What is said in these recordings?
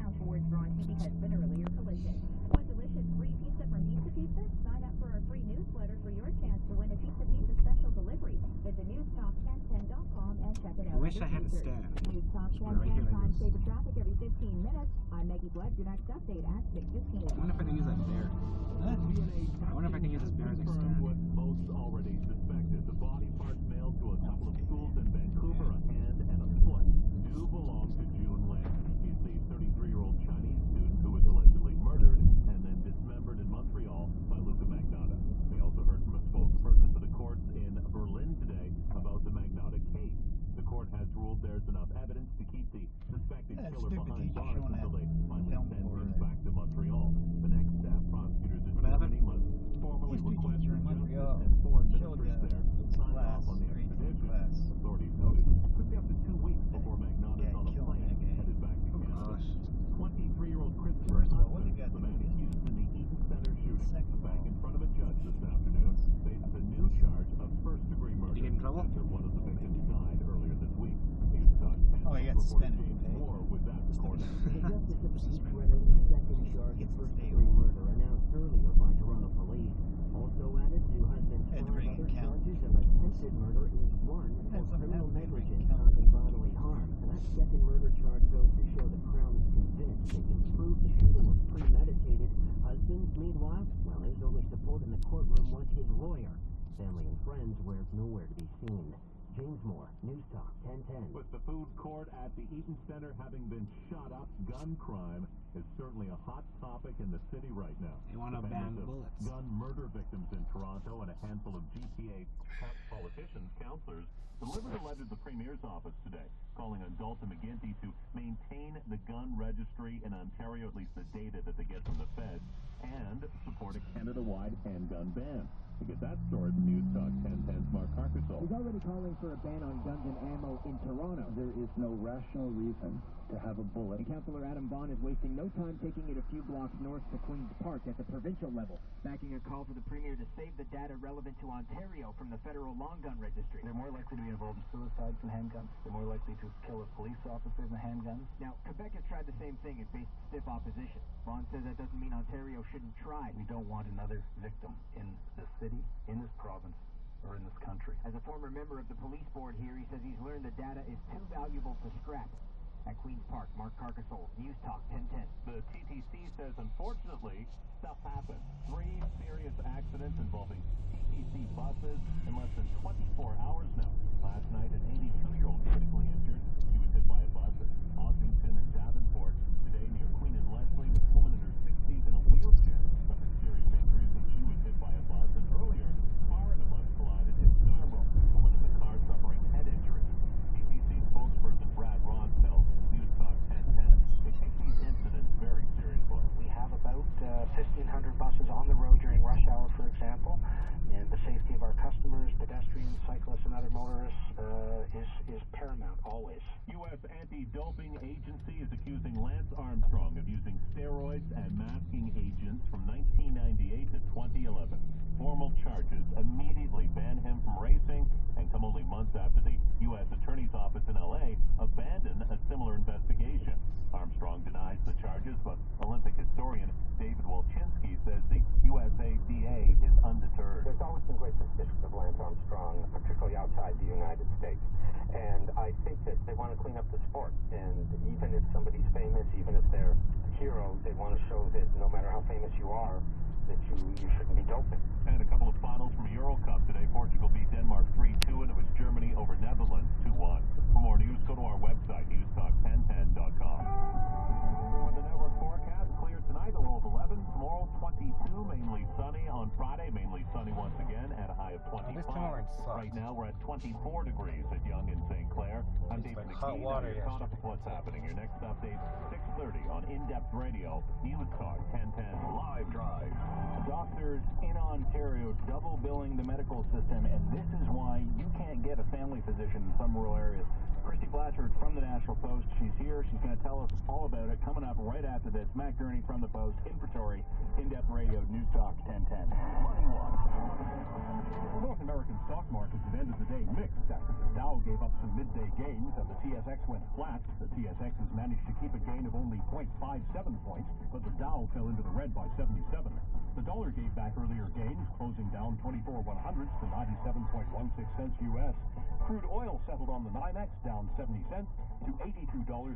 now towards Bronte because of an earlier collision. Want delicious free pizza from Pizza Pizza? Sign up for our free newsletter for your chance to win a Pizza Pizza special delivery. Visit newstalk1010.com and check it out. I wish I had a stand. Newstalk 1010 time save the traffic every 15 minutes. I'm Maggie Blood. Your next update at 6:15. I wonder if I can use that bear. I wonder if I can use this bear as a stand. What most already suspected. The body parts mailed to a couple of schools in Vancouver, a hand and a foot, do belong to June Lam. He's the 33-year-old Chinese student who was allegedly murdered and then dismembered in Montreal by Luca Magnotta. We also heard from a spokesperson for the courts in Berlin today about the Magnotta case. The court has ruled there's enough evidence to keep the suspected killer behind bars until they finally send him back to Montreal. The next step, prosecutors in Germany must formally request for justice and foreign ministers there sign off on the extradition. Authorities noted it could be up to 2 weeks before Magnotta is on a plane headed back to Canada. 23-year-old Christopher Hudson, the man accused in the Eaton Center shooting, back in front of a judge this afternoon, faces a new charge of first-degree murder. Did he get in trouble? After one of the victims died earlier this week. News Talk 10 he got suspended. More with that recording. The justice of the East River, second charge of first-degree murder, announced earlier by Toronto police. Also added to has been 5 other charges of attempted murder is one for criminal negligence causing bodily harm. And that second murder charge goes to show the Crown is convinced they can prove the shooting was premeditated. Husband, meanwhile, well, his only support in the courtroom was his lawyer. Family and friends were nowhere to be seen. James Moore, News Talk 1010. With the food court at the Eaton Center having been shot up, gun crime is certainly a hot topic in the city right now. They want to ban bullets. Gun murder victims in Toronto and a handful of GTA politicians, councillors, delivered a letter to the Premier's office today, calling on Dalton McGuinty to maintain the gun registry in Ontario, at least the data that they get from the feds, and support a Canada-wide handgun ban. To get that story from News Talk 1010's Mark Harkisol. He's already calling for a ban on guns and ammo in Toronto. There is no rational reason to have a bullet. And Councillor Adam Vaughan is wasting no time taking it a few blocks north to Queen's Park at the provincial level, backing a call for the Premier to save the data relevant to Ontario from the federal long gun registry. They're more likely to be involved in suicides than handguns. They're more likely to kill a police officer than handguns. Now, Quebec has tried the same thing and faced stiff opposition. Vaughan says that doesn't mean Ontario shouldn't try. We don't want another victim in this city, in this province, or in this country. As a former member of the police board here, he says he's learned the data is too valuable to scrap. At Queen's Park, Mark Harkisol, News Talk 1010. The TTC says, unfortunately, stuff happened. 3 serious accidents involving TTC buses in less than 24 hours now. Last night, an 82-year-old critically injured. She was hit by a bus at Ossington and Davenport. Today, near Queen and Leslie, a woman in her 60s in a wheelchair suffered serious injuries when she was hit by a bus. And earlier, a car and a bus collided in Scarborough. A woman in the car suffering head injuries. TTC spokesperson Brad Ross tells News Talk 1010 they take these incidents very seriously. We have about 1,500 buses on the road during rush hour, for example, and the safety of our customers, pedestrians, cyclists, and other motorists is paramount always. U.S. Anti-Doping Agency is accusing Lance Armstrong of using steroids and masking agents from 1998 to 2011. Formal charges immediately ban him from racing and come only months after the U.S. Attorney's Office in L.A. abandoned a similar investigation. Armstrong denies the charges, but Olympic historian David Walchinsky says the USADA is undeterred. There's always been great suspicion of Lance Armstrong, particularly outside the United States. And I think that they want to clean up the sport. And even if somebody's famous, even if they're a hero, they want to show that no matter how famous you are, that you shouldn't be doping. And a couple of finals from Euro Cup today. Portugal beat Denmark 3-2, and it was Germany over Netherlands 2-1. For more news, go to our website, newstalk1010.com. For the network forecast, clear tonight, a low of 11. Tomorrow, 22, mainly sunny. On Friday, mainly sunny once again, at a high of 25. Right now, we're at 24 degrees at Yonge and St. Clair. I'm David McKee. Now you're caught up with what's happening. Your next update, 6:30 on In-Depth Radio, News Talk 1010 Live Drive. Doctors in Ontario double billing the medical system, and this is why you can't get a family physician in some rural areas. Christy Blatchford from the National Post. She's here. She's going to tell us all about it. Coming up right after this, Matt Gurney from the Post in Pretoria, In-Depth Radio, News Talk 1010. Money Watch. The North American stock markets have ended the day mixed after the Dow gave up some midday gains and the TSX went flat. The TSX has managed to keep a gain of only nearly 0.57 points, but the Dow fell into the red by 77. The dollar gave back earlier gains, closing down 24 100ths to 97.16 cents U.S. Crude oil settled on the NYMEX down 70 cents to $82.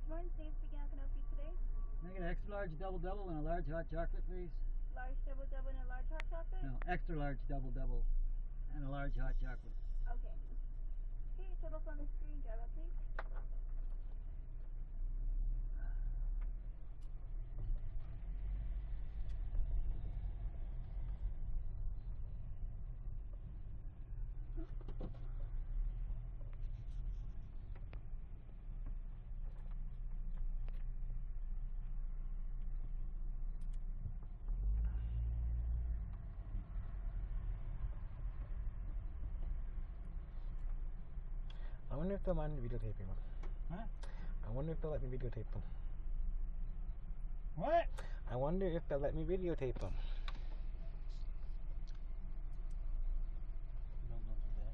Morning, Steve speaking. How can I help you today? Make an extra large double and a large hot chocolate, please. Large double and a large hot chocolate? No, extra large double and a large hot chocolate. Okay. Okay, totals on the screen. Drive up, please. I wonder if they'll mind me videotaping them. Huh? I wonder if they'll let me videotape them. What? I wonder if they'll let me videotape them. Don't do that.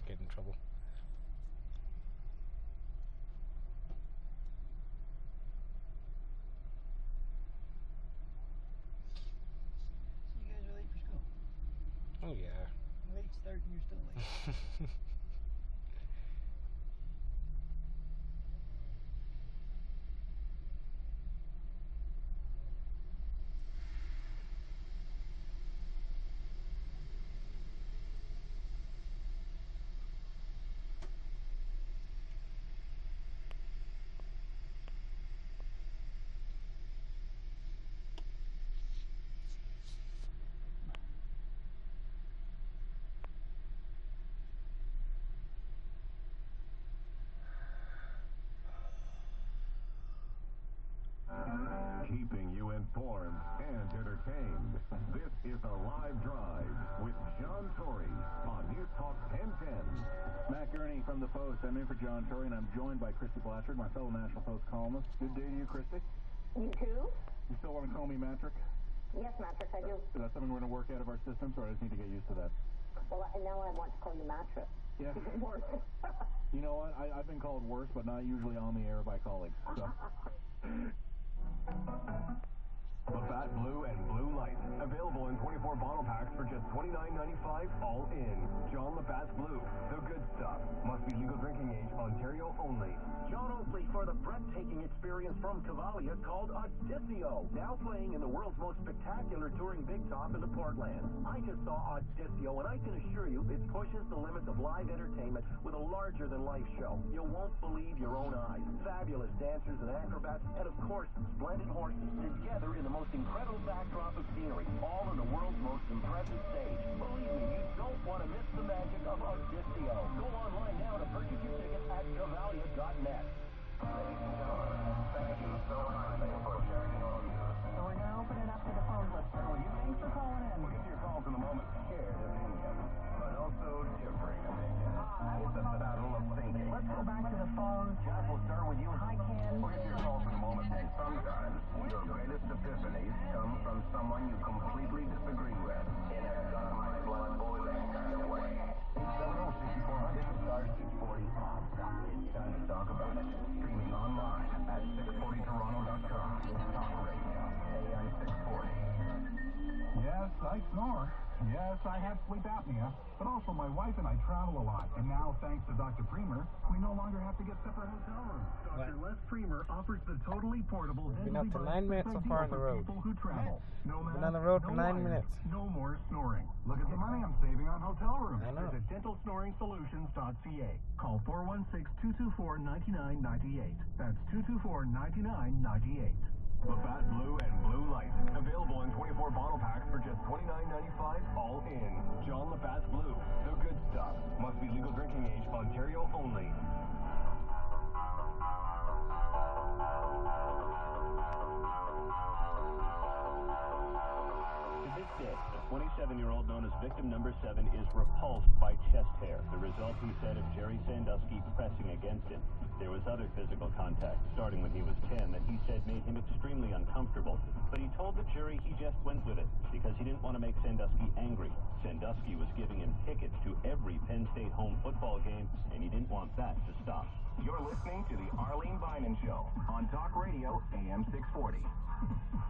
Get in trouble. So you guys are late for school? Oh yeah. Late start and you're still late. Keeping you informed and entertained. This is a live drive with John Tory on News Talk 1010. Matt Gurney from the Post. I'm in for John Tory, and I'm joined by Christy Blatchford, my fellow National Post columnist. Good day to you, Christy. You too? You still want to call me Matrick? Yes, Matrix, I do. Is that something we're going to work out of our systems, or I just need to get used to that? Well, and now I want to call you Mattress. Yeah. Even worse. You know what? I've been called worse, but not usually on the air by colleagues. So. Labatt Blue and Blue Light. Available in 24 bottle packs for just $29.95 all in. John Labatt's Blue. The good stuff. Must be legal drinking age. Ontario only. John Oakley for the breathtaking experience from Cavalia called Audicio. Now playing in the world's most spectacular touring big top in the Portlands. I just saw Audicio, and I can assure you it pushes the limits of live entertainment with a larger-than-life show. You won't believe your own eyes. Fabulous dancers and acrobats, and of course, splendid horses together in the most incredible backdrop of scenery, all on the world's most impressive stage. Believe me, you don't want to miss the magic of Audicio. Go online now to purchase your tickets at Cavalia.net. Ladies and gentlemen, thank you so kindly for checking on news. So we're going to open it up to the phone list. Start with you. Thanks for calling in. We'll get to your calls in a moment. Shared opinion, but also differing opinion. It's a battle of thinking. Let's go back to the phone. Jeff, we'll start with you. Hi, Ken. We'll get to your calls in a moment. And sometimes your greatest epiphanies come from someone you completely disagree with. In a got my blood boiling kind of way. 870-6400, star 640. It's time to talk about it. Streaming online at 640toronto.com. Talk radio. AM 640. Yes, I snore. Yes, I have sleep apnea. But also my wife and I travel a lot. And now, thanks to Dr. Premer, we no longer have to get separate hotel rooms. Dr. Les Premer offers the totally portable, Been up to 9 minutes so far on the road. people who travel. No Been on the road for 9 minutes. No more snoring. Look at the money I'm saving on hotel rooms. I know. Visit dentalsnoringsolutions.ca. Call 416-224-9998. That's 224-9998. Labatt Blue and Blue Light. Available in 24 bottle packs for just $29.95 all in. John Labatt's Blue. The good stuff. Must be legal drinking age. Ontario only. Did Instead, the 27-year-old known as victim number 7 is repulsed by chest hair, the result, he said, of Jerry Sandusky pressing against him. There was other physical contact, starting when he was 10, that he said made him extremely uncomfortable. But he told the jury he just went with it because he didn't want to make Sandusky angry. Sandusky was giving him tickets to every Penn State home football game, and he didn't want that to stop. You're listening to the Arlene Bynon Show on Talk Radio AM 640.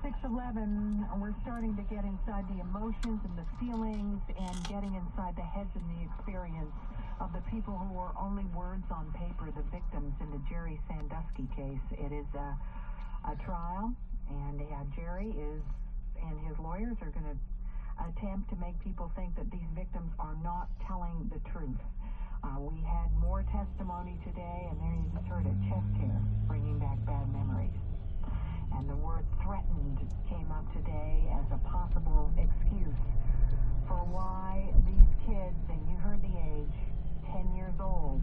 6:11, we're starting to get inside the emotions and the feelings and getting inside the heads and the experience of the people who are only words on paper, the victims in the Jerry Sandusky case. It is a trial, and Jerry and his lawyers are going to attempt to make people think that these victims are not telling the truth. We had more testimony today, and there you just heard it, chest hair, bringing back bad memories. And the word threatened came up today as a possible excuse for why these kids, and you heard the age, 10 years old,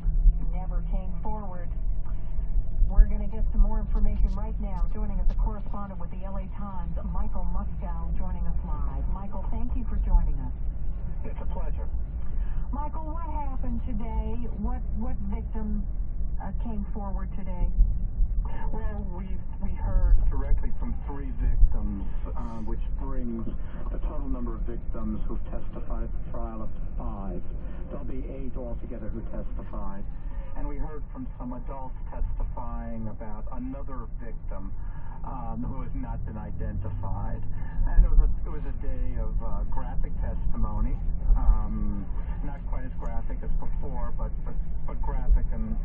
never came forward. We're going to get some more information right now. Joining us, a correspondent with the LA Times, Michael Muskow, joining us live. Michael, thank you for joining us. It's a pleasure. Michael, what happened today? What victim came forward today? Well, we heard directly from 3 victims, which brings the total number of victims who've testified at the trial up to 5. There'll be 8 altogether who testified. And we heard from some adults testifying about another victim who has not been identified. And it was a day of graphic testimony. Not quite as graphic as before, but graphic and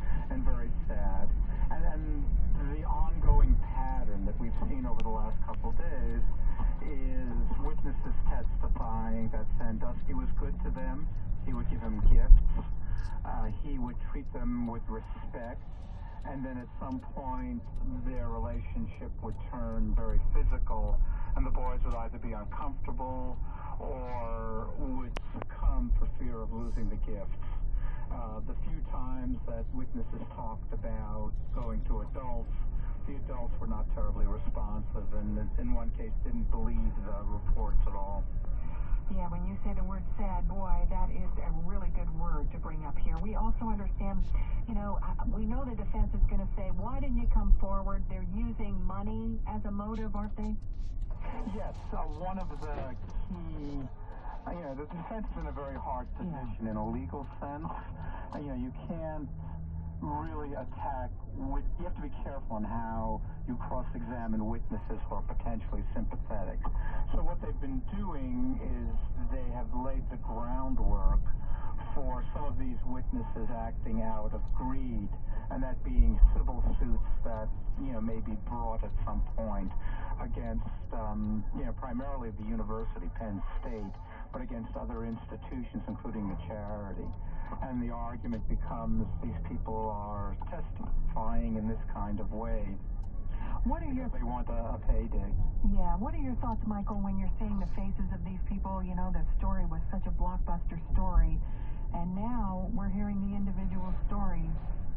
very sad. And the ongoing pattern that we've seen over the last couple of days is witnesses testifying that Sandusky was good to them. He would give them gifts. He would treat them with respect. And then at some point, their relationship would turn very physical, and the boys would either be uncomfortable or would succumb for fear of losing the gifts. The few times that witnesses talked about going to adults, the adults were not terribly responsive, and in one case didn't believe the reports at all. Yeah, when you say the word sad, boy, that is a really good word to bring up here. We also understand, we know the defense is going to say, why didn't you come forward? They're using money as a motive, aren't they? Yes, one of the key, the defense is in a very hard position in a legal sense. You can't really attack, you have to be careful on how you cross-examine witnesses who are potentially sympathetic. So what they've been doing is they have laid the groundwork for some of these witnesses acting out of greed, and that being civil suits that, may be brought at some point against, primarily the university, Penn State, but against other institutions, including the charity. And the argument becomes these people are testifying in this kind of way. They want a payday. Yeah. What are your thoughts, Michael, when you're seeing the faces of these people? The story was such a blockbuster story, and now we're hearing the individual stories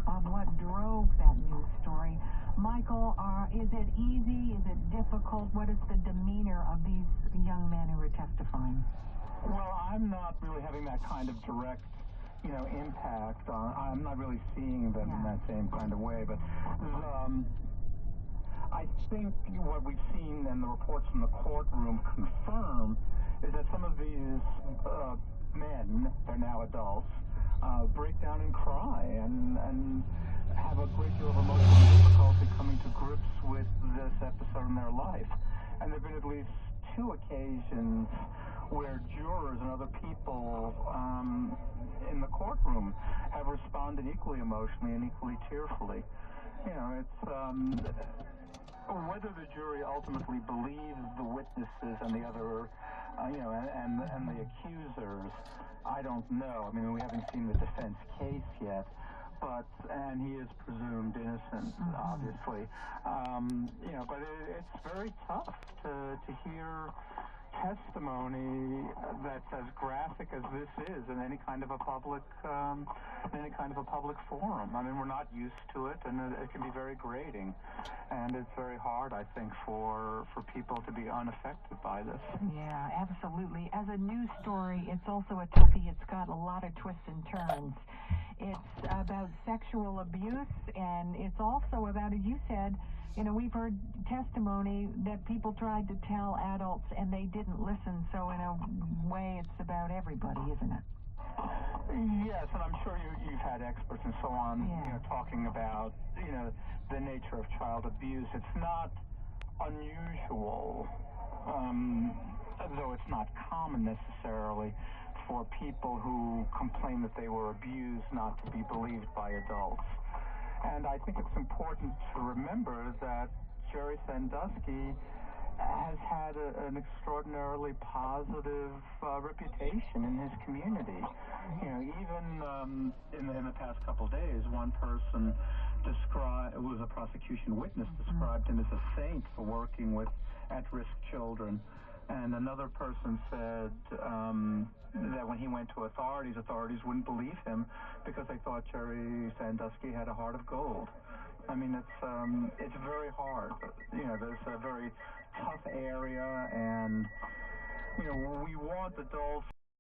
of what drove that news story. Michael, is it easy? Is it difficult? What is the demeanor of these young men who are testifying? Well, I'm not really having that kind of direct impact on. I'm not really seeing them in that same kind of way, but I think what we've seen and the reports from the courtroom confirm is that some of these men, they're now adults, break down and cry and have a great deal of emotional difficulty coming to grips with this episode in their life. And there have been at least 2 occasions where jurors and other people in the courtroom have responded equally emotionally and equally tearfully. It's whether the jury ultimately believes the witnesses and the other, and the accusers, I don't know. I mean, we haven't seen the defense case yet, and he is presumed innocent, obviously. But it's very tough to hear testimony that's as graphic as this is in any kind of a public forum. I mean, we're not used to it, and it can be very grating, and it's very hard, I think, for people to be unaffected by this. Yeah, absolutely. As a news story, it's also a toughie. It's got a lot of twists and turns. It's about sexual abuse, and it's also about, as you said, you know, we've heard testimony that people tried to tell adults and they didn't listen. So in a way, it's about everybody, isn't it? Yes, and I'm sure you've had experts and so on, you know, talking about, you know, the nature of child abuse. It's not unusual, though it's not common necessarily, for people who complain that they were abused not to be believed by adults. And I think it's important to remember that Jerry Sandusky has had an extraordinarily positive reputation in his community. You know, even in the past couple of days, one person who was a prosecution witness described him as a saint for working with at-risk children. And another person said that when he went to authorities wouldn't believe him because they thought Jerry Sandusky had a heart of gold. I mean, it's very hard. You know, there's a very tough area, and you know, we want adults